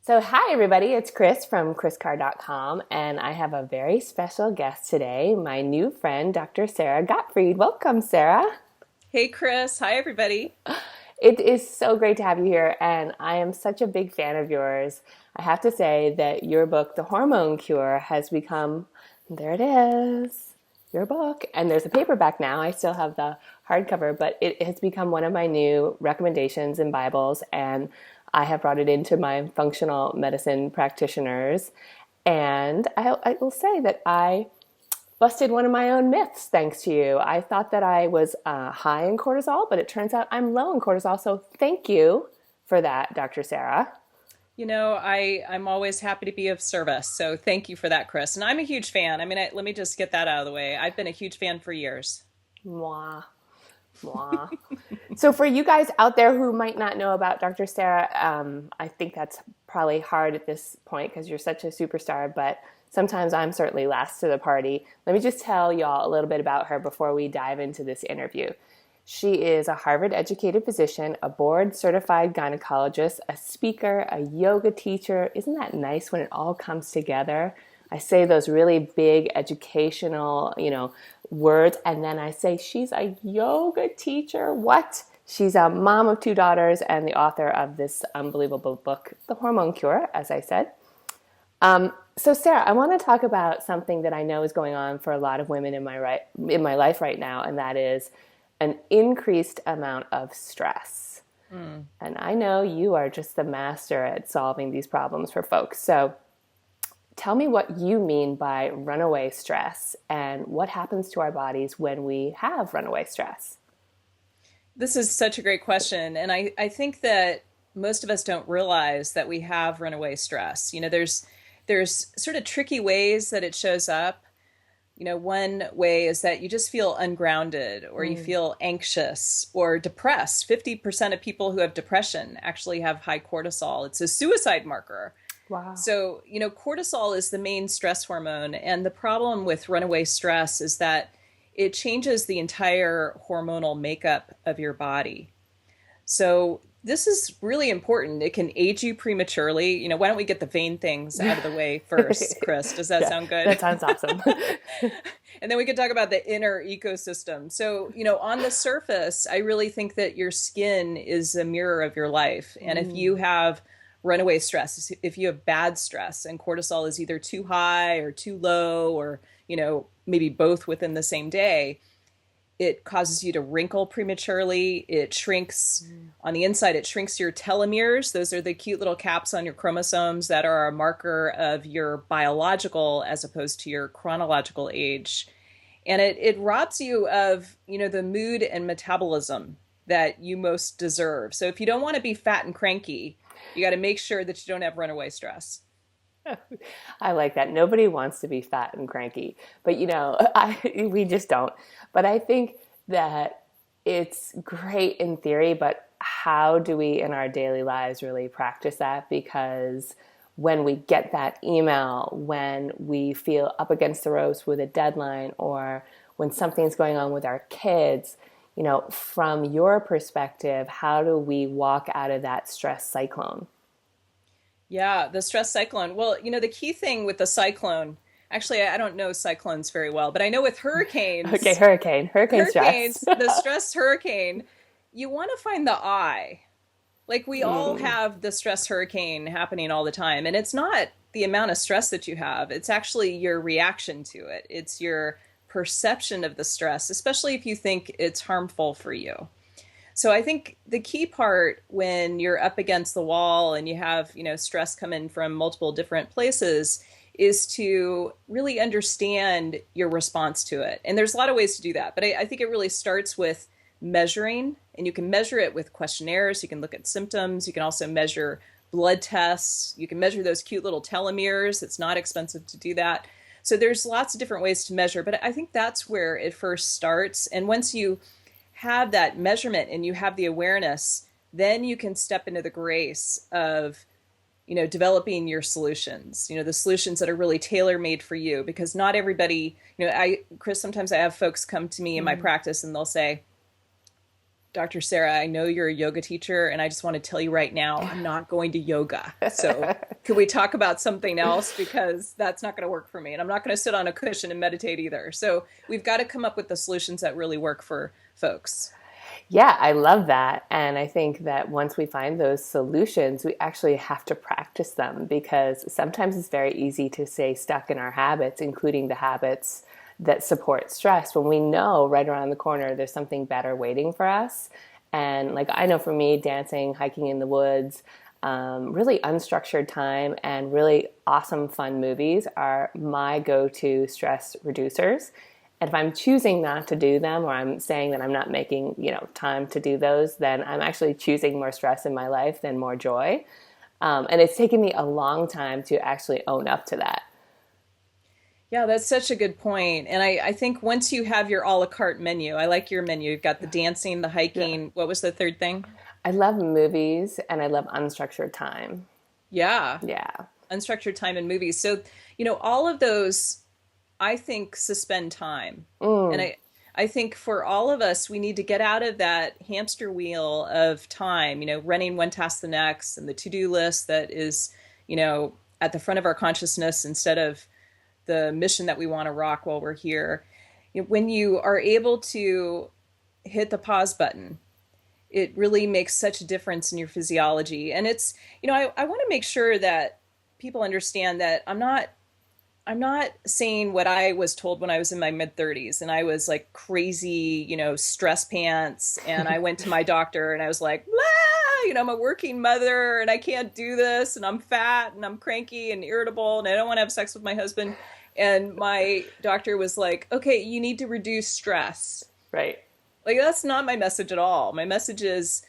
So, hi everybody, it's Kris from KrisCarr.com, and I have a very special guest today, my new friend, Dr. Sara Gottfried. Welcome, Sara. Hey, Kris. Hi, everybody. It is so great to have you here, and I am such a big fan of yours. I have to say that your book, The Hormone Cure, has become, there it is, your book. And there's a paperback now. I still have the hardcover, but it has become one of my new recommendations in Bibles, and I have brought it into my functional medicine practitioners. And I will say that I busted one of my own myths thanks to you. I thought that I was high in cortisol, but it turns out I'm low in cortisol. So thank you for that, Dr. Sara. I'm always happy to be of service. So thank you for that, Kris. And I'm a huge fan. Let me just get that out of the way. I've been a huge fan for years. Mwah. Mwah. So for you guys out there who might not know about Dr. Sara, I think that's probably hard at this point because you're such a superstar, but sometimes I'm certainly last to the party. Let me just tell y'all a little bit about her before we dive into this interview. She is a Harvard-educated physician, a board-certified gynecologist, a speaker, a yoga teacher. Isn't that nice when it all comes together? I say those really big educational, words, and then I say she's a yoga teacher. What? She's a mom of two daughters and the author of this unbelievable book, The Hormone Cure, as I said. So Sara, I want to talk about something that I know is going on for a lot of women in my life right now, and that is an increased amount of stress. And I know you are just the master at solving these problems for folks. So tell me what you mean by runaway stress and what happens to our bodies when we have runaway stress. This is such a great question. And I think that most of us don't realize that we have runaway stress. There's sort of tricky ways that it shows up. One way is that you just feel ungrounded or you feel anxious or depressed. 50% of people who have depression actually have high cortisol. It's a suicide marker. Wow. So, cortisol is the main stress hormone. And the problem with runaway stress is that it changes the entire hormonal makeup of your body. So this is really important. It can age you prematurely. Why don't we get the vain things out of the way first, Kris? Does that sound good? That sounds awesome. And then we can talk about the inner ecosystem. So, on the surface, I really think that your skin is a mirror of your life. And if you have runaway stress, if you have bad stress and cortisol is either too high or too low or, maybe both within the same day, it causes you to wrinkle prematurely. It shrinks on the inside. It shrinks your telomeres. Those are the cute little caps on your chromosomes that are a marker of your biological as opposed to your chronological age. And it robs you of, the mood and metabolism that you most deserve. So if you don't want to be fat and cranky, you got to make sure that you don't have runaway stress. I like that. Nobody wants to be fat and cranky, but we just don't. But I think that it's great in theory, but how do we in our daily lives really practice that? Because when we get that email, when we feel up against the ropes with a deadline, or when something's going on with our kids, from your perspective, how do we walk out of that stress cyclone? Yeah, the stress cyclone. Well, the key thing with the cyclone, actually, I don't know cyclones very well, but I know with hurricanes. Okay, hurricane stress. The stress hurricane, you want to find the eye. Like we all have the stress hurricane happening all the time. And it's not the amount of stress that you have. It's actually your reaction to it. It's your perception of the stress, especially if you think it's harmful for you. So I think the key part when you're up against the wall and you have, stress come in from multiple different places is to really understand your response to it. And there's a lot of ways to do that. But I think it really starts with measuring, and you can measure it with questionnaires. You can look at symptoms. You can also measure blood tests. You can measure those cute little telomeres. It's not expensive to do that. So there's lots of different ways to measure. But I think that's where it first starts. And once you have that measurement and you have the awareness, then you can step into the grace of, developing your solutions, the solutions that are really tailor-made for you, because not everybody, Kris, sometimes I have folks come to me in my practice and they'll say, Dr. Sara, I know you're a yoga teacher, and I just want to tell you right now, I'm not going to yoga. So could we talk about something else? Because that's not going to work for me. And I'm not going to sit on a cushion and meditate either. So we've got to come up with the solutions that really work for folks. Yeah, I love that. And I think that once we find those solutions, we actually have to practice them, because sometimes it's very easy to stay stuck in our habits, including the habits that support stress, when we know right around the corner there's something better waiting for us. And like, I know for me, dancing, hiking in the woods, really unstructured time, and really awesome fun movies are my go-to stress reducers. And if I'm choosing not to do them, or I'm saying that I'm not making, time to do those, then I'm actually choosing more stress in my life than more joy. And it's taken me a long time to actually own up to that. Yeah, that's such a good point. And I think once you have your a la carte menu, I like your menu. You've got the dancing, the hiking. Yeah. What was the third thing? I love movies, and I love unstructured time. Yeah. Yeah. Unstructured time and movies. So, all of those, I think, suspend time. And I think for all of us, we need to get out of that hamster wheel of time, running one task to the next, and the to-do list that is, at the front of our consciousness instead of the mission that we want to rock while we're here. When you are able to hit the pause button, it really makes such a difference in your physiology. And it's, I want to make sure that people understand that I'm not saying what I was told when I was in my mid-30s and I was like crazy, stress pants. And I went to my doctor and I was like, blah, I'm a working mother and I can't do this, and I'm fat and I'm cranky and irritable and I don't want to have sex with my husband. And my doctor was like, okay, you need to reduce stress. Right. Like, that's not my message at all. My message is,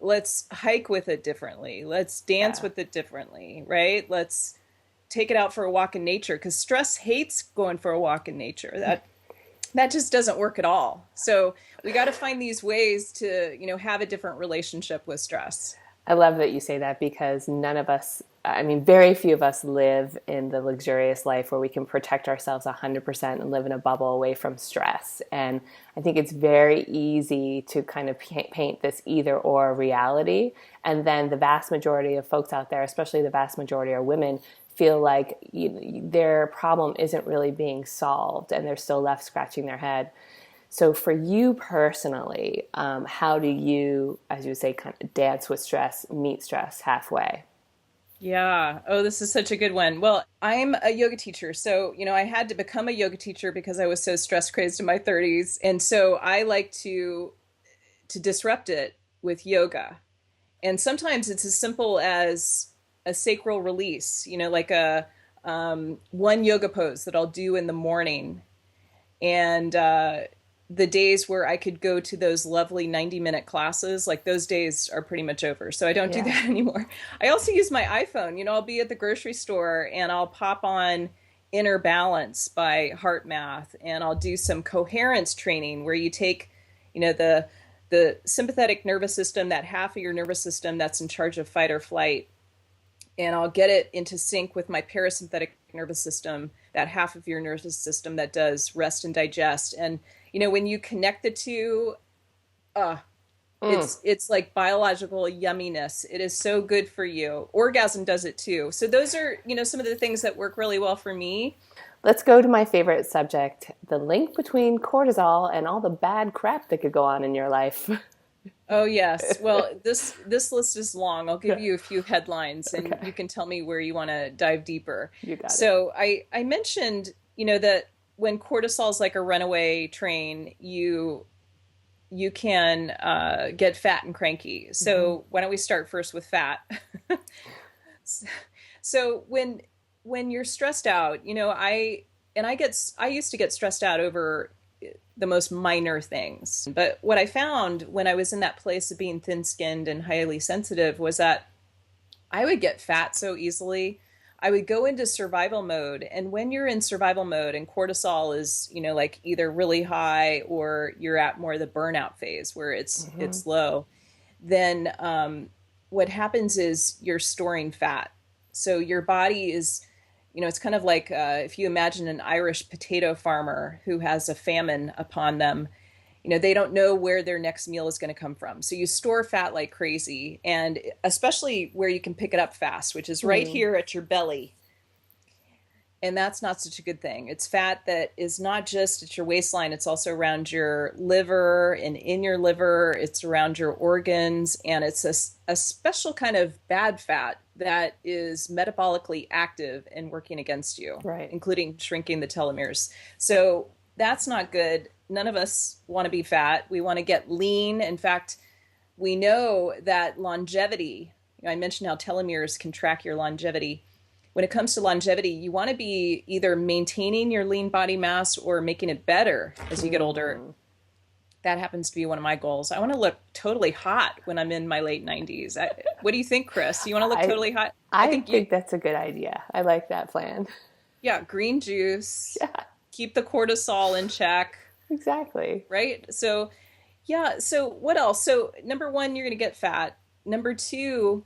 let's hike with it differently. Let's dance with it differently, right? Let's take it out for a walk in nature, because stress hates going for a walk in nature. That just doesn't work at all. So we got to find these ways to, have a different relationship with stress. I love that you say that, because very few of us live in the luxurious life where we can protect ourselves 100% and live in a bubble away from stress. And I think it's very easy to kind of paint this either or reality. And then the vast majority of folks out there, especially the vast majority are women, feel like their problem isn't really being solved, and they're still left scratching their head. So for you personally, how do you, as you say, kind of dance with stress, meet stress halfway? Yeah. Oh, this is such a good one. Well, I'm a yoga teacher. So, I had to become a yoga teacher because I was so stress crazed in my 30s. And so I like to disrupt it with yoga. And sometimes it's as simple as a sacral release, like a one yoga pose that I'll do in the morning. And the days where I could go to those lovely 90-minute classes, like those days are pretty much over. So I don't do that anymore. I also use my iPhone. I'll be at the grocery store and I'll pop on Inner Balance by Heart Math, and I'll do some coherence training where you take, the sympathetic nervous system, that half of your nervous system that's in charge of fight or flight, and I'll get it into sync with my parasympathetic nervous system, that half of your nervous system that does rest and digest. And when you connect the two, it's like biological yumminess. It is so good for you. Orgasm does it too. So those are, some of the things that work really well for me. Let's go to my favorite subject, the link between cortisol and all the bad crap that could go on in your life. Oh, yes. Well, this list is long. I'll give you a few headlines and you can tell me where you want to dive deeper. You got it. So I mentioned, that when cortisol is like a runaway train, you can get fat and cranky. So why don't we start first with fat? So when you're stressed out, I used to get stressed out over the most minor things. But what I found when I was in that place of being thin-skinned and highly sensitive was that I would get fat so easily. I would go into survival mode. And when you're in survival mode and cortisol is, like either really high or you're at more the burnout phase where it's low, then what happens is you're storing fat. So your body is, it's kind of like if you imagine an Irish potato farmer who has a famine upon them, They don't know where their next meal is going to come from. So you store fat like crazy, and especially where you can pick it up fast, which is right here at your belly. And that's not such a good thing. It's fat that is not just at your waistline. It's also around your liver and in your liver. It's around your organs. And it's a special kind of bad fat that is metabolically active and working against you, right, including shrinking the telomeres. So that's not good. None of us want to be fat. We want to get lean. In fact, we know that longevity, I mentioned how telomeres can track your longevity. When it comes to longevity, you want to be either maintaining your lean body mass or making it better as you get older. That happens to be one of my goals. I want to look totally hot when I'm in my late 90s. What do you think, Kris? You want to look totally hot? I think that's a good idea. I like that plan. Yeah, green juice. Yeah. Keep the cortisol in check. Exactly. Right? So, yeah. So what else? So number one, you're going to get fat. Number two,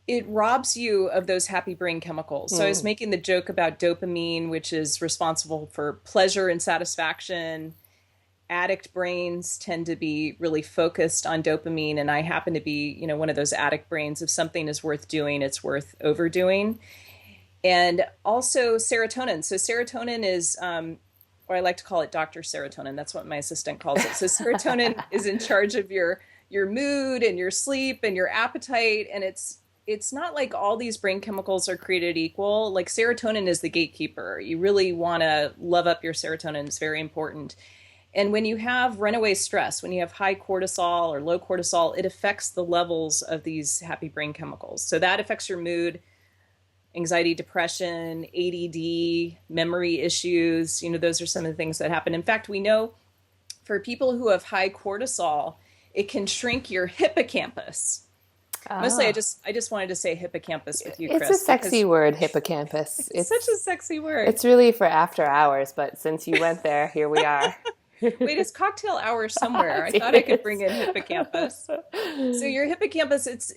it robs you of those happy brain chemicals. So I was making the joke about dopamine, which is responsible for pleasure and satisfaction. Addict brains tend to be really focused on dopamine. And I happen to be, one of those addict brains. If something is worth doing, it's worth overdoing. And also serotonin. So serotonin is, or I like to call it Dr. Serotonin. That's what my assistant calls it. So serotonin is in charge of your mood and your sleep and your appetite. And it's not like all these brain chemicals are created equal. Like serotonin is the gatekeeper. You really want to love up your serotonin. It's very important. And when you have runaway stress, when you have high cortisol or low cortisol, it affects the levels of these happy brain chemicals. So that affects your mood, anxiety, depression, ADD, memory issues. Those are some of the things that happen. In fact, we know for people who have high cortisol, it can shrink your hippocampus. Mostly, I just wanted to say hippocampus with you, Kris. It's a sexy word, hippocampus. It's such a sexy word. It's really for after hours, but since you went there, here we are. Wait, it's cocktail hour somewhere. I thought I could bring in hippocampus. So your hippocampus, it's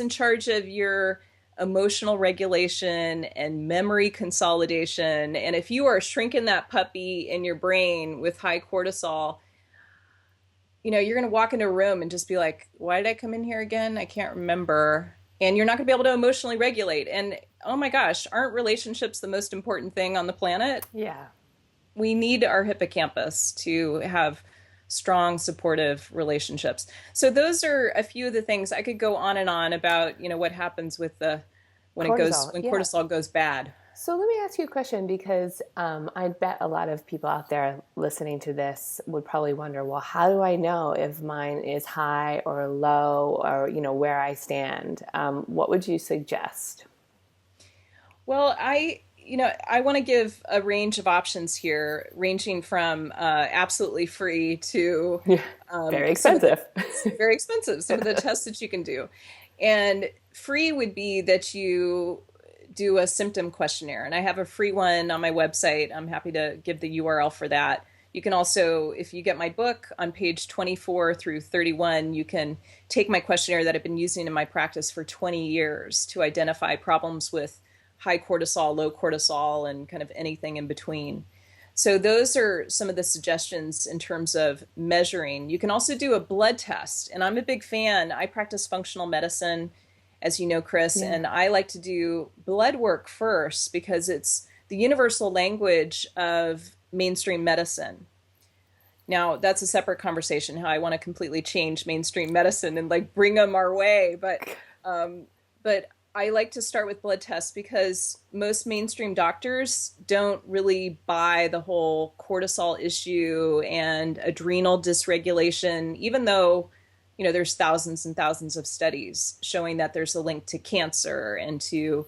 in charge of your emotional regulation and memory consolidation. And if you are shrinking that puppy in your brain with high cortisol, you're going to walk into a room and just be like, why did I come in here again? I can't remember. And you're not going to be able to emotionally regulate. And oh my gosh, aren't relationships the most important thing on the planet? Yeah. We need our hippocampus to have strong, supportive relationships. So those are a few of the things. I could go on and on about, what happens with when cortisol goes bad. So let me ask you a question, because I bet a lot of people out there listening to this would probably wonder, well, how do I know if mine is high or low, or, where I stand? What would you suggest? Well, I want to give a range of options here, ranging from absolutely free to very expensive. Very expensive. Some of the tests that you can do. And free would be that you do a symptom questionnaire. And I have a free one on my website. I'm happy to give the URL for that. You can also, if you get my book on page 24 through 31, you can take my questionnaire that I've been using in my practice for 20 years to identify problems with high cortisol, low cortisol, and kind of anything in between. So those are some of the suggestions in terms of measuring. You can also do a blood test. And I'm a big fan. I practice functional medicine, as you know, Kris, and I like to do blood work first because it's the universal language of mainstream medicine. Now, that's a separate conversation, how I want to completely change mainstream medicine and bring them our way. But I like to start with blood tests because most mainstream doctors don't really buy the whole cortisol issue and adrenal dysregulation, even though there's thousands and thousands of studies showing that there's a link to cancer and to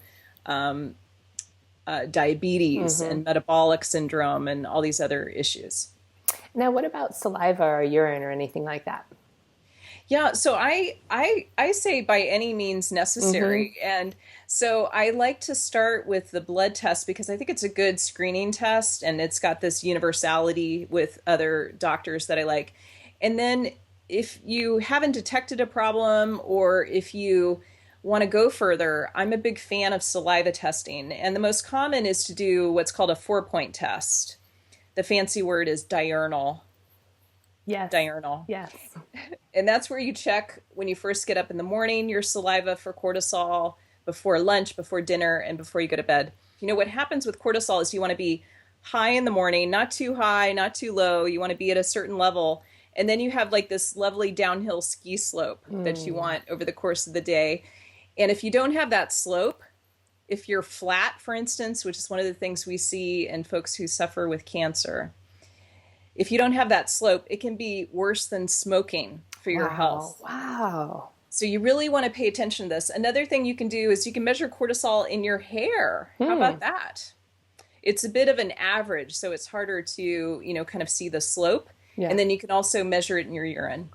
diabetes and metabolic syndrome and all these other issues. Now, what about saliva or urine or anything like that? Yeah, so I say by any means necessary. And so I like to start with the blood test because I think it's a good screening test and it's got this universality with other doctors that I like. And then if you haven't detected a problem or if you want to go further, I'm a big fan of saliva testing. And the most common is to do what's called a 4-point test. The fancy word is diurnal. Yes. diurnal. Yes. And that's where you check when you first get up in the morning, your saliva for cortisol, before lunch, before dinner, and before you go to bed. You know, what happens with cortisol is you want to be high in the morning, not too high, not too low. You want to be at a certain level. And then you have like this lovely downhill ski slope that you want over the course of the day. And if you don't have that slope, if you're flat, for instance, which is one of the things we see in folks who suffer with cancer, if you don't have that slope, it can be worse than smoking for your health. Wow. So you really want to pay attention to this. Another thing you can do is you can measure cortisol in your hair. How about that? It's a bit of an average, so it's harder to, you know, kind of see the slope. Yeah. And then you can also measure it in your urine.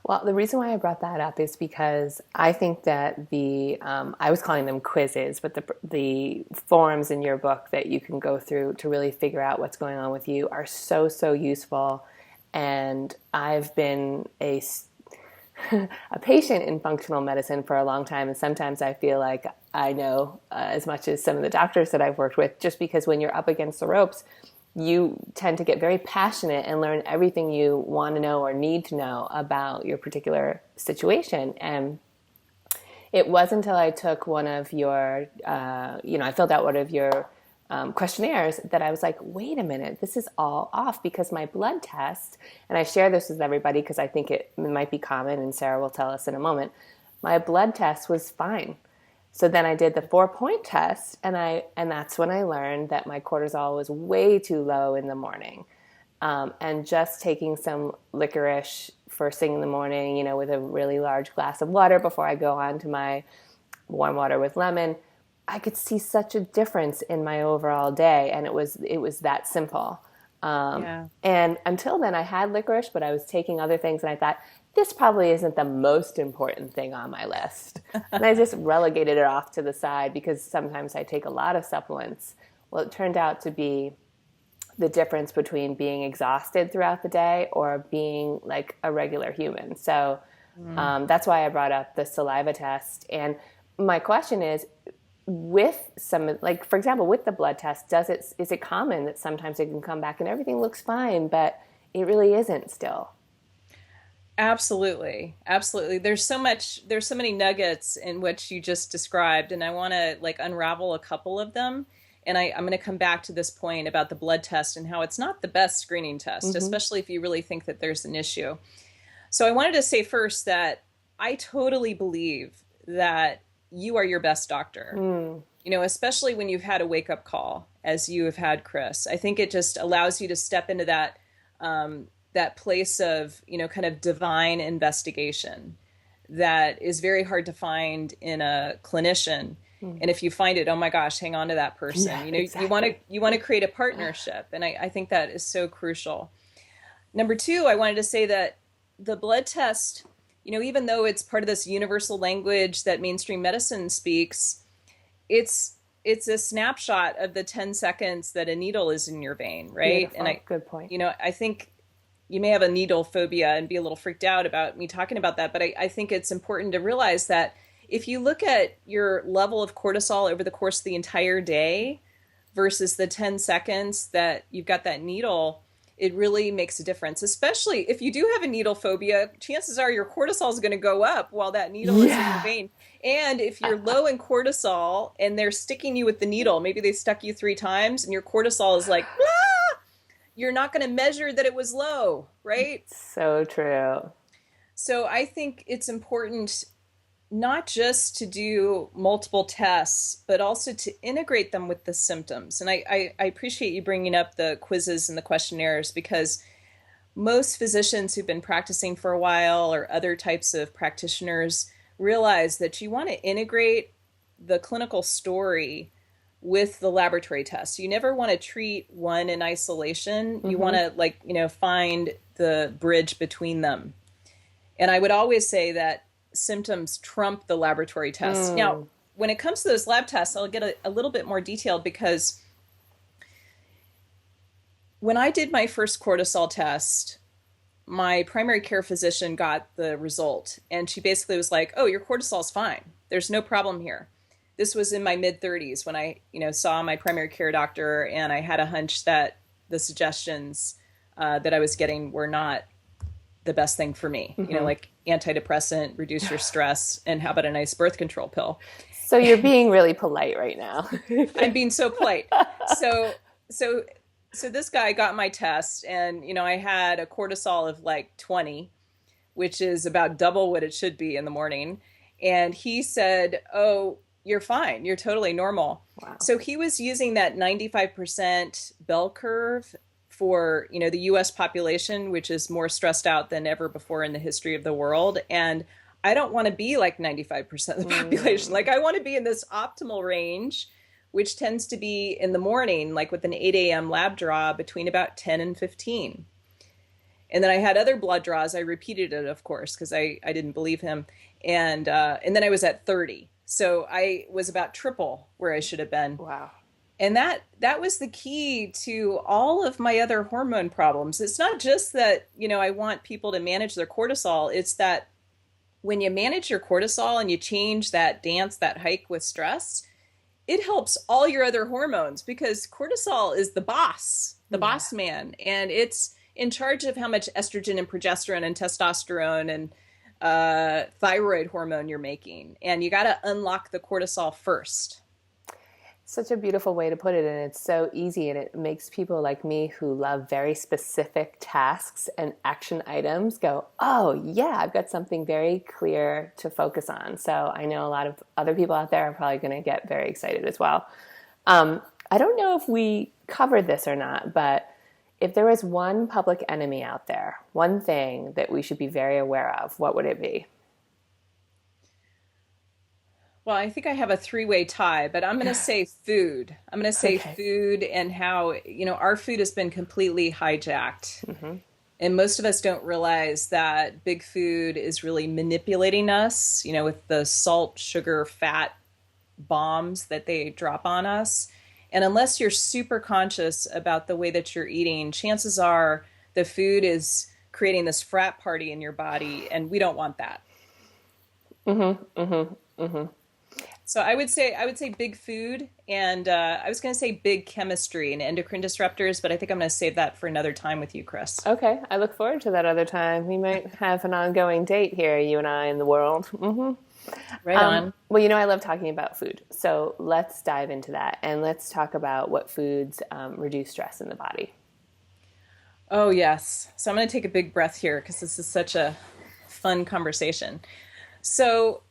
Well, the reason why I brought that up is because I think that I was calling them quizzes, but the forums in your book that you can go through to really figure out what's going on with you are so, so useful. And I've been a patient in functional medicine for a long time, and sometimes I feel like I know as much as some of the doctors that I've worked with, just because when you're up against the ropes, you tend to get very passionate and learn everything you want to know or need to know about your particular situation. And it wasn't until I took one of your, I filled out one of your questionnaires that I was like, wait a minute, this is all off, because my blood test, and I share this with everybody because I think it might be common, and Sara will tell us in a moment, my blood test was fine. So then I did the 4-point test, and that's when I learned that my cortisol was way too low in the morning. And just taking some licorice first thing in the morning, you know, with a really large glass of water before I go on to my warm water with lemon, I could see such a difference in my overall day, and it was that simple. And until then, I had licorice, but I was taking other things, and I thought, this probably isn't the most important thing on my list. And I just relegated it off to the side because sometimes I take a lot of supplements. Well, it turned out to be the difference between being exhausted throughout the day or being like a regular human. So that's why I brought up the saliva test. And my question is, with some, like, for example, with the blood test, is it common that sometimes it can come back and everything looks fine, but it really isn't still? Absolutely. Absolutely. There's so many nuggets in what you just described, and I want to like unravel a couple of them. And I'm going to come back to this point about the blood test and how it's not the best screening test, especially if you really think that there's an issue. So I wanted to say first that I totally believe that you are your best doctor, you know, especially when you've had a wake up call, as you have had, Kris. I think it just allows you to step into that, that place of, you know, kind of divine investigation that is very hard to find in a clinician. And if you find it, oh my gosh, hang on to that person. Yeah, you know, exactly. you want to create a partnership. And I think that is so crucial. Number two, I wanted to say that the blood test, you know, even though it's part of this universal language that mainstream medicine speaks, it's a snapshot of the 10 seconds that a needle is in your vein, right? Beautiful. Good point. You know, I think you may have a needle phobia and be a little freaked out about me talking about that, but I think it's important to realize that if you look at your level of cortisol over the course of the entire day versus the 10 seconds that you've got that needle, it really makes a difference. Especially if you do have a needle phobia, chances are your cortisol is going to go up while that needle is in your vein. And if you're low in cortisol and they're sticking you with the needle, maybe they stuck you 3 times and your cortisol is like, ah! You're not going to measure that it was low, right? So true. So I think it's important not just to do multiple tests, but also to integrate them with the symptoms. And I appreciate you bringing up the quizzes and the questionnaires, because most physicians who've been practicing for a while or other types of practitioners realize that you want to integrate the clinical story with the laboratory tests. You never want to treat one in isolation. You want to find the bridge between them. And I would always say that symptoms trump the laboratory tests. Now, when it comes to those lab tests, I'll get a little bit more detailed, because when I did my first cortisol test, my primary care physician got the result, and she basically was like, oh, your cortisol's fine. There's no problem here. This was in my mid-30s when I, saw my primary care doctor, and I had a hunch that the suggestions that I was getting were not the best thing for me, like antidepressant, reduce your stress, and how about a nice birth control pill? So you're being really polite right now. I'm being so polite. So, so, so this guy got my test, and, I had a cortisol of like 20, which is about double what it should be in the morning. And he said, "Oh, you're fine. You're totally normal." Wow. So he was using that 95% bell curve for, the US population, which is more stressed out than ever before in the history of the world. And I don't want to be like 95% of the population. Like, I want to be in this optimal range, which tends to be in the morning, like with an 8 a.m. lab draw between about 10 and 15. And then I had other blood draws. I repeated it, of course, because I didn't believe him. And then I was at 30. So I was about triple where I should have been. Wow. And that was the key to all of my other hormone problems. It's not just that, I want people to manage their cortisol. It's that when you manage your cortisol and you change that dance, that hike with stress, it helps all your other hormones, because cortisol is the boss man. And it's in charge of how much estrogen and progesterone and testosterone and thyroid hormone you're making. And you got to unlock the cortisol first. Such a beautiful way to put it, and it's so easy, and it makes people like me who love very specific tasks and action items go, oh yeah, I've got something very clear to focus on. So I know a lot of other people out there are probably going to get very excited as well. I don't know if we covered this or not, but if there was one public enemy out there, one thing that we should be very aware of, what would it be? Well, I think I have a three-way tie, but I'm going to say food. I'm going to say food, and how, our food has been completely hijacked. Mm-hmm. And most of us don't realize that big food is really manipulating us, with the salt, sugar, fat bombs that they drop on us. And unless you're super conscious about the way that you're eating, chances are the food is creating this frat party in your body, and we don't want that. Mm-hmm, mm-hmm, mm-hmm. So I would say big food, and I was going to say big chemistry and endocrine disruptors, but I think I'm going to save that for another time with you, Kris. Okay, I look forward to that other time. We might have an ongoing date here, you and I, in the world. Mm-hmm. Right on. Well, I love talking about food, so let's dive into that, and let's talk about what foods reduce stress in the body. Oh, yes. So I'm going to take a big breath here, because this is such a fun conversation. So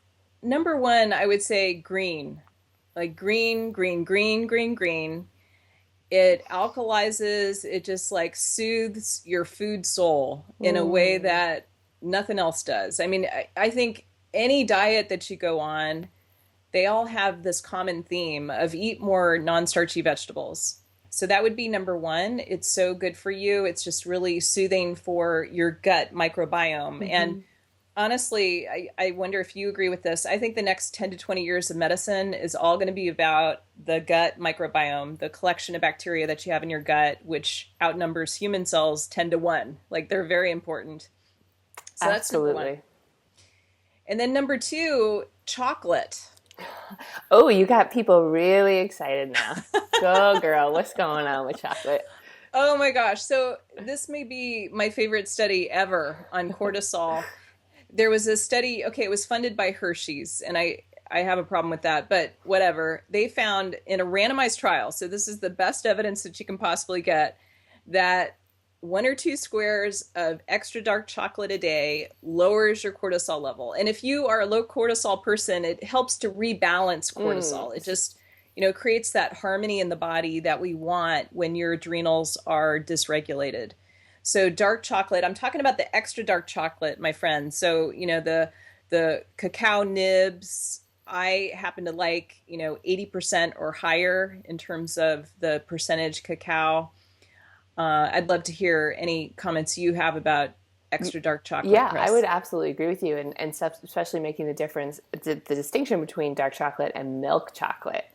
number one, I would say green. Like green. It alkalizes, it just like soothes your food soul in a way that nothing else does. I mean, I think any diet that you go on, they all have this common theme of eat more non-starchy vegetables. So that would be number one. It's so good for you. It's just really soothing for your gut microbiome. Mm-hmm. And honestly, I wonder if you agree with this. I think the next 10 to 20 years of medicine is all going to be about the gut microbiome, the collection of bacteria that you have in your gut, which outnumbers human cells 10 to 1. Like, they're very important. So that's number one. And then number two, chocolate. Oh, you got people really excited now. Go, girl. What's going on with chocolate? Oh my gosh. So this may be my favorite study ever on cortisol. There was a study, it was funded by Hershey's, and I have a problem with that, but whatever. They found in a randomized trial, so this is the best evidence that you can possibly get, that 1 or 2 squares of extra dark chocolate a day lowers your cortisol level. And if you are a low cortisol person, it helps to rebalance cortisol. It just, creates that harmony in the body that we want when your adrenals are dysregulated. So dark chocolate, I'm talking about the extra dark chocolate, my friend. So, the cacao nibs, I happen to like, 80% or higher in terms of the percentage cacao. I'd love to hear any comments you have about extra dark chocolate. Yeah, Kris. I would absolutely agree with you, and especially making the difference, the distinction between dark chocolate and milk chocolate,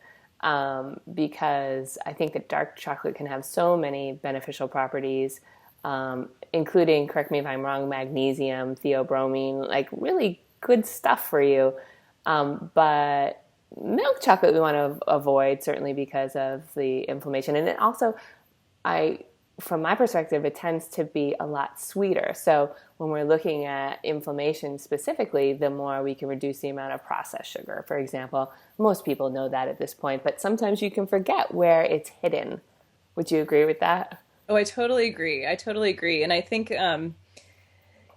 because I think that dark chocolate can have so many beneficial properties, including, correct me if I'm wrong, magnesium, theobromine, like really good stuff for you. But milk chocolate we want to avoid, certainly because of the inflammation. And it also, I from my perspective, it tends to be a lot sweeter. So when we're looking at inflammation specifically, the more we can reduce the amount of processed sugar, for example. Most people know that at this point, but sometimes you can forget where it's hidden. Would you agree with that? Oh, I totally agree. I totally agree. And I think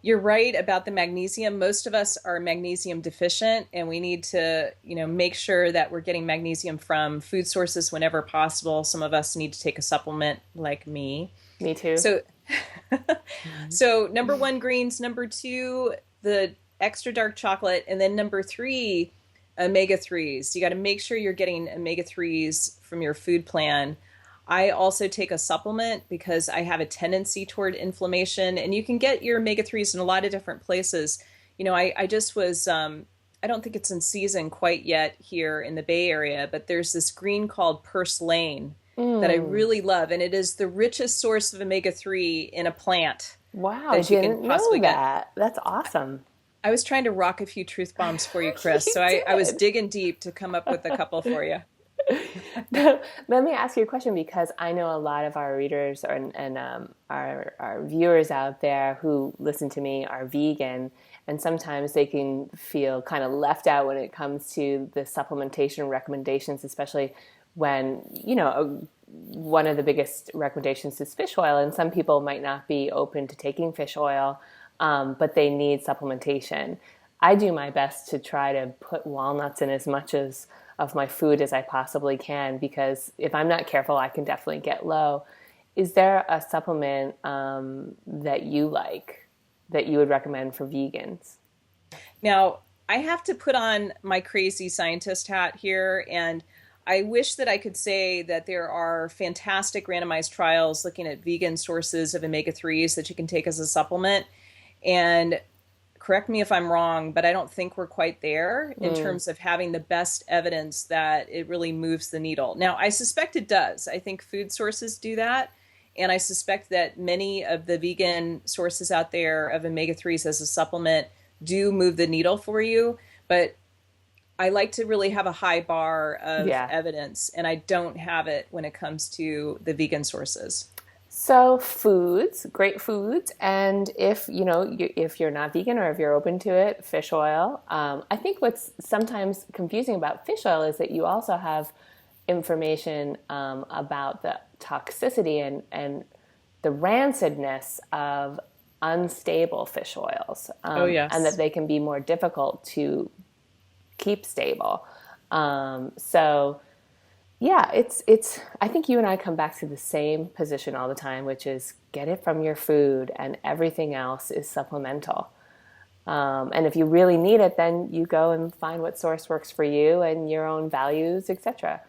you're right about the magnesium. Most of us are magnesium deficient, and we need to, make sure that we're getting magnesium from food sources whenever possible. Some of us need to take a supplement like me. Me too. So number one, greens. Number two, the extra dark chocolate. And then number three, omega-3s. You got to make sure you're getting omega-3s from your food plan. I also take a supplement because I have a tendency toward inflammation, and you can get your omega-3s in a lot of different places. I just was, I don't think it's in season quite yet here in the Bay Area, but there's this green called purslane that I really love. And it is the richest source of omega-3 in a plant. Wow, I didn't know that. That's awesome. I was trying to rock a few truth bombs for you, Kris. So I was digging deep to come up with a couple for you. Let me ask you a question, because I know a lot of our readers and our viewers out there who listen to me are vegan, and sometimes they can feel kind of left out when it comes to the supplementation recommendations, especially when, one of the biggest recommendations is fish oil, and some people might not be open to taking fish oil, but they need supplementation. I do my best to try to put walnuts in as much of my food as I possibly can, because if I'm not careful, I can definitely get low. Is there a supplement that you like, that you would recommend for vegans? Now, I have to put on my crazy scientist hat here, and I wish that I could say that there are fantastic randomized trials looking at vegan sources of omega-3s that you can take as a supplement. And correct me if I'm wrong, but I don't think we're quite there in terms of having the best evidence that it really moves the needle. Now, I suspect it does. I think food sources do that. And I suspect that many of the vegan sources out there of omega-3s as a supplement do move the needle for you. But I like to really have a high bar of evidence, and I don't have it when it comes to the vegan sources. So foods, great foods, and if you're not vegan, or if you're open to it, fish oil. I think what's sometimes confusing about fish oil is that you also have information about the toxicity and the rancidness of unstable fish oils. And that they can be more difficult to keep stable. It's I think you and I come back to the same position all the time, which is get it from your food, and everything else is supplemental. And if you really need it, then you go and find what source works for you and your own values, etc.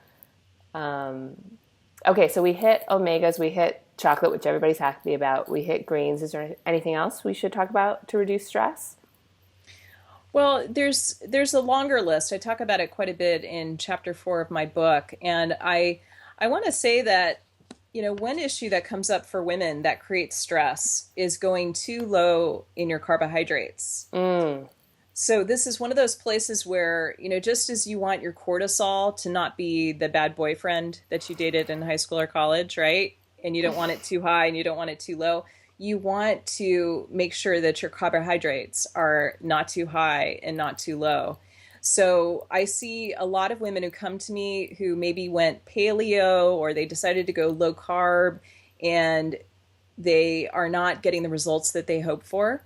Okay, so we hit omegas, we hit chocolate, which everybody's happy about. We hit greens. Is there anything else we should talk about to reduce stress? Well, there's a longer list. I talk about it quite a bit in chapter 4 of my book. And I want to say that, one issue that comes up for women that creates stress is going too low in your carbohydrates. So this is one of those places where, just as you want your cortisol to not be the bad boyfriend that you dated in high school or college, right? And you don't want it too high and you don't want it too low. You want to make sure that your carbohydrates are not too high and not too low. So I see a lot of women who come to me who maybe went paleo, or they decided to go low carb, and they are not getting the results that they hope for.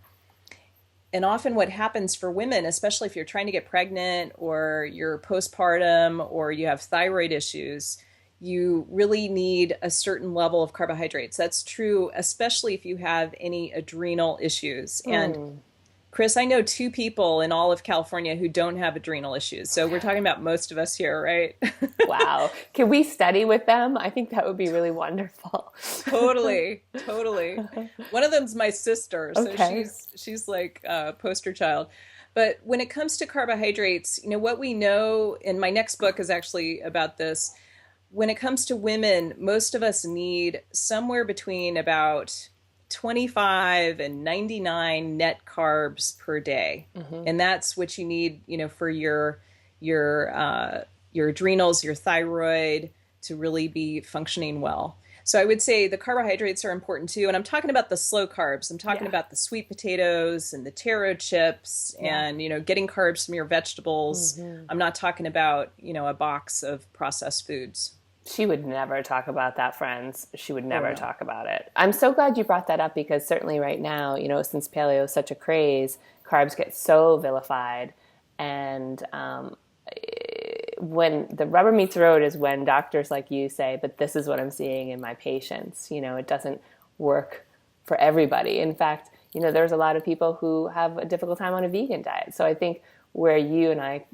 And often what happens for women, especially if you're trying to get pregnant, or you're postpartum, or you have thyroid issues, you really need a certain level of carbohydrates. That's true, especially if you have any adrenal issues. And Kris, I know 2 people in all of California who don't have adrenal issues. So we're talking about most of us here, right? Wow. Can we study with them? I think that would be really wonderful. Totally. One of them's my sister. So okay. she's like a poster child. But when it comes to carbohydrates, what we know, and my next book is actually about this, when it comes to women, most of us need somewhere between about 25 and 99 net carbs per day. And that's what you need, for your adrenals, your thyroid to really be functioning well. So I would say the carbohydrates are important too. And I'm talking about the slow carbs. I'm talking about the sweet potatoes and the taro chips and, getting carbs from your vegetables. I'm not talking about, a box of processed foods. She would never talk about that, friends. She would Oh, never no. talk about it. I'm so glad you brought that up because certainly right now, since paleo is such a craze, carbs get so vilified. And when the rubber meets the road is when doctors like you say, but this is what I'm seeing in my patients. It doesn't work for everybody. In fact, there's a lot of people who have a difficult time on a vegan diet. So I think where you and I,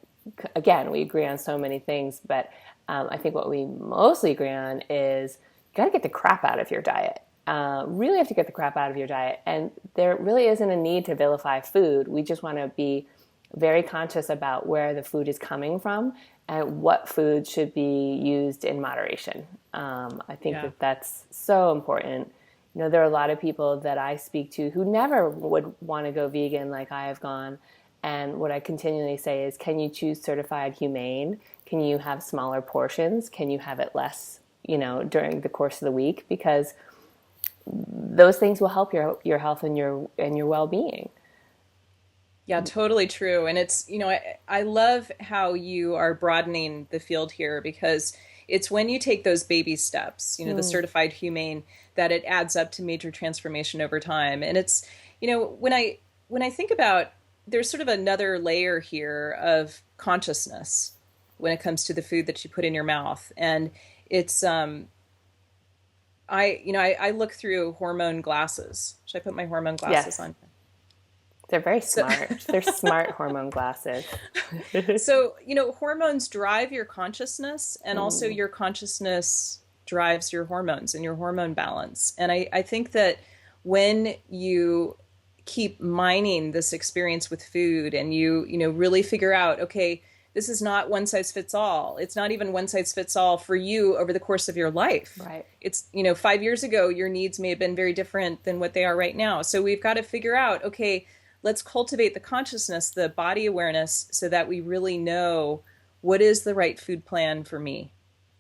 again, we agree on so many things, but I think what we mostly agree on is you got to get the crap out of your diet. Really have to get the crap out of your diet. And there really isn't a need to vilify food. We just want to be very conscious about where the food is coming from and what food should be used in moderation. I think that that's so important. There are a lot of people that I speak to who never would want to go vegan like I have gone. And what I continually say is, can you choose certified humane? Can you have smaller portions? Can you have it less, during the course of the week? Because those things will help your health and your well-being. Yeah, totally true. And it's, I love how you are broadening the field here because it's when you take those baby steps, the certified humane, that it adds up to major transformation over time. And it's, when I think about, there's sort of another layer here of consciousness when it comes to the food that you put in your mouth. And it's, I look through hormone glasses. Should I put my hormone glasses on? They're very smart. They're smart hormone glasses. So, hormones drive your consciousness, and also your consciousness drives your hormones and your hormone balance. And I think that when you keep mining this experience with food and you really figure out, okay, this is not one size fits all. It's not even one size fits all for you over the course of your life. Right. It's, 5 years ago, your needs may have been very different than what they are right now. So we've got to figure out, okay, let's cultivate the consciousness, the body awareness, so that we really know what is the right food plan for me.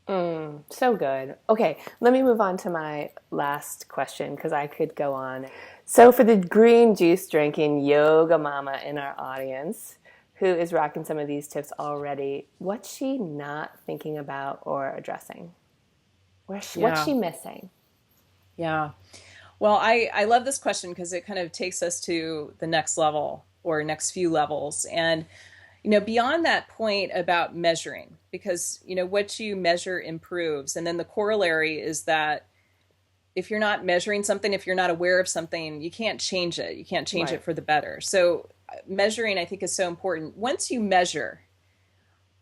So good. Okay, let me move on to my last question because I could go on. So for the green juice drinking yoga mama in our audience who is rocking some of these tips already, what's she not thinking about or addressing? What's she missing? Yeah. Well, I love this question because it kind of takes us to the next level or next few levels. And, beyond that point about measuring, because, what you measure improves. And then the corollary is that if you're not measuring something, if you're not aware of something, you can't change it. You can't change it for the better. So measuring, I think, is so important. Once you measure,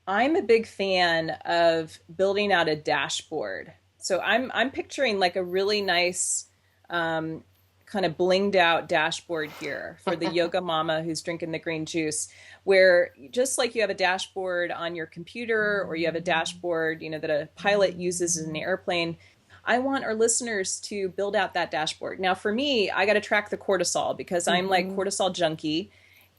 I'm a big fan of building out a dashboard. So I'm picturing like a really nice kind of blinged out dashboard here for the yoga mama who's drinking the green juice, where just like you have a dashboard on your computer or you have a dashboard, that a pilot uses in an airplane, I want our listeners to build out that dashboard. Now, for me, I got to track the cortisol because I'm like cortisol junkie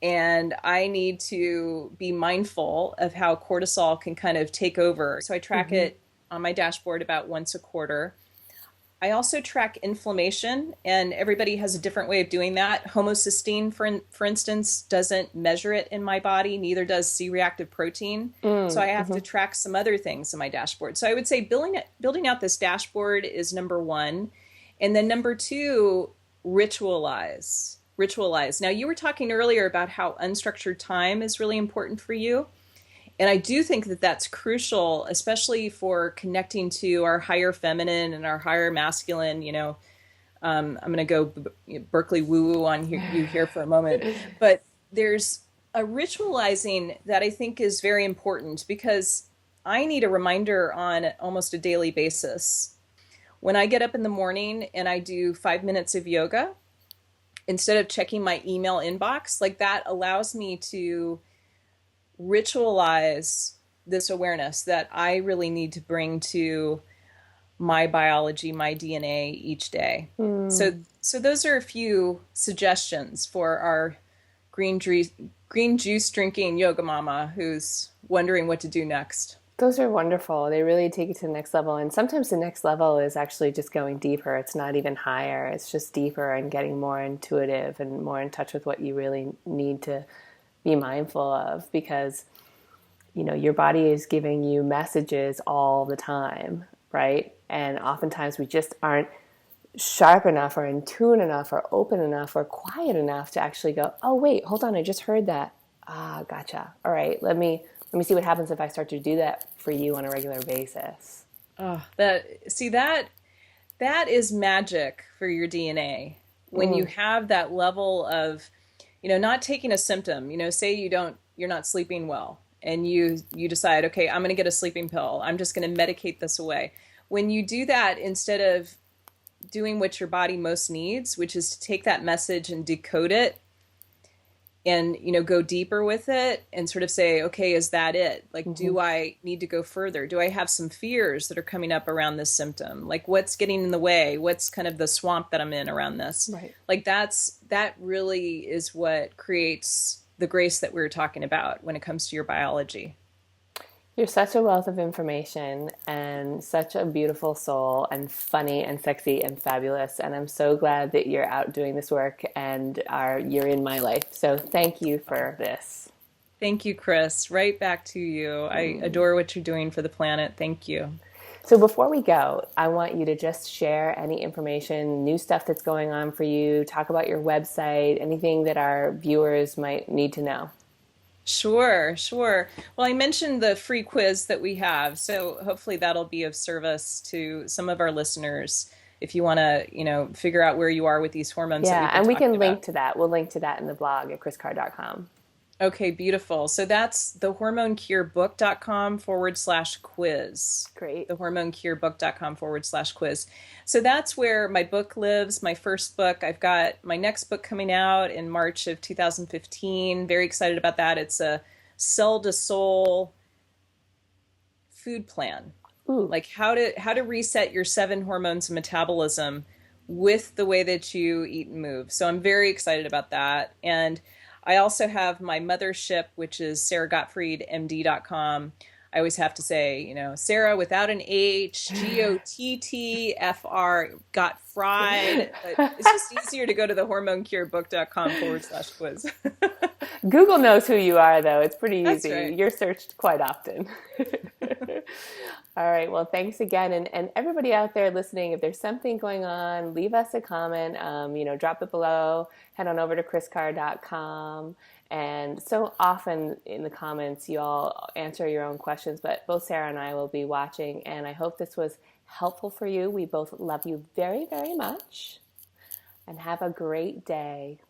and I need to be mindful of how cortisol can kind of take over. So I track it on my dashboard about once a quarter. I also track inflammation, and everybody has a different way of doing that. Homocysteine, for instance, doesn't measure it in my body, neither does C-reactive protein. So I have to track some other things in my dashboard. So I would say building out this dashboard is number one. And then number two, ritualize. Now, you were talking earlier about how unstructured time is really important for you. And I do think that that's crucial, especially for connecting to our higher feminine and our higher masculine. I'm going to go Berkeley woo-woo on you here for a moment. But there's a ritualizing that I think is very important because I need a reminder on almost a daily basis. When I get up in the morning and I do 5 minutes of yoga, instead of checking my email inbox, like that allows me to ritualize this awareness that I really need to bring to my biology, my DNA each day. So those are a few suggestions for our green juice drinking yoga mama who's wondering what to do next. Those are wonderful. They really take it to the next level. And sometimes the next level is actually just going deeper. It's not even higher. It's just deeper and getting more intuitive and more in touch with what you really need to be mindful of, because, you know, your body is giving you messages all the time, right? And oftentimes we just aren't sharp enough or in tune enough or open enough or quiet enough to actually go, oh, wait, hold on. I just heard that. Ah, gotcha. All right. Let me see what happens if I start to do that for you on a regular basis. Oh, that is magic for your DNA. When you have that level of, you know, not taking a symptom, you know, say you're not sleeping well and you decide, okay, I'm going to get a sleeping pill. I'm just going to medicate this away. When you do that, instead of doing what your body most needs, which is to take that message and decode it, and, you know, go deeper with it and sort of say, okay, is that it? Like, do I need to go further? Do I have some fears that are coming up around this symptom? Like, what's getting in the way? What's kind of the swamp that I'm in around this? Right. Like, that really is what creates the grace that we were talking about when it comes to your biology. You're such a wealth of information and such a beautiful soul and funny and sexy and fabulous. And I'm so glad that you're out doing this work and you're in my life. So thank you for this. Thank you, Kris. Right back to you. I adore what you're doing for the planet. Thank you. So before we go, I want you to just share any information, new stuff that's going on for you, talk about your website, anything that our viewers might need to know. Sure. Well, I mentioned the free quiz that we have, so hopefully that'll be of service to some of our listeners if you want to, you know, figure out where you are with these hormones. Yeah, and we can link to that. We'll link to that in the blog at KrisCarr.com. Okay, beautiful. So that's thehormonecurebook.com/quiz. Great. Thehormonecurebook.com/quiz. So that's where my book lives, my first book. I've got my next book coming out in March of 2015. Very excited about that. It's a cell to soul food plan. Ooh. Like how to reset your 7 hormones of metabolism with the way that you eat and move. So I'm very excited about that. And I also have my mothership, which is SaraGottfriedMD.com. I always have to say, you know, Sara without an H, GOTTFR, Gottfried. But it's just easier to go to the hormonecurebook.com/quiz. Google knows who you are, though. It's pretty easy. That's right. You're searched quite often. All right. Well, thanks again. And everybody out there listening, if there's something going on, leave us a comment, you know, drop it below, head on over to KrisCarr.com. And so often in the comments, you all answer your own questions, but both Sara and I will be watching. And I hope this was helpful for you. We both love you very, very much. And have a great day.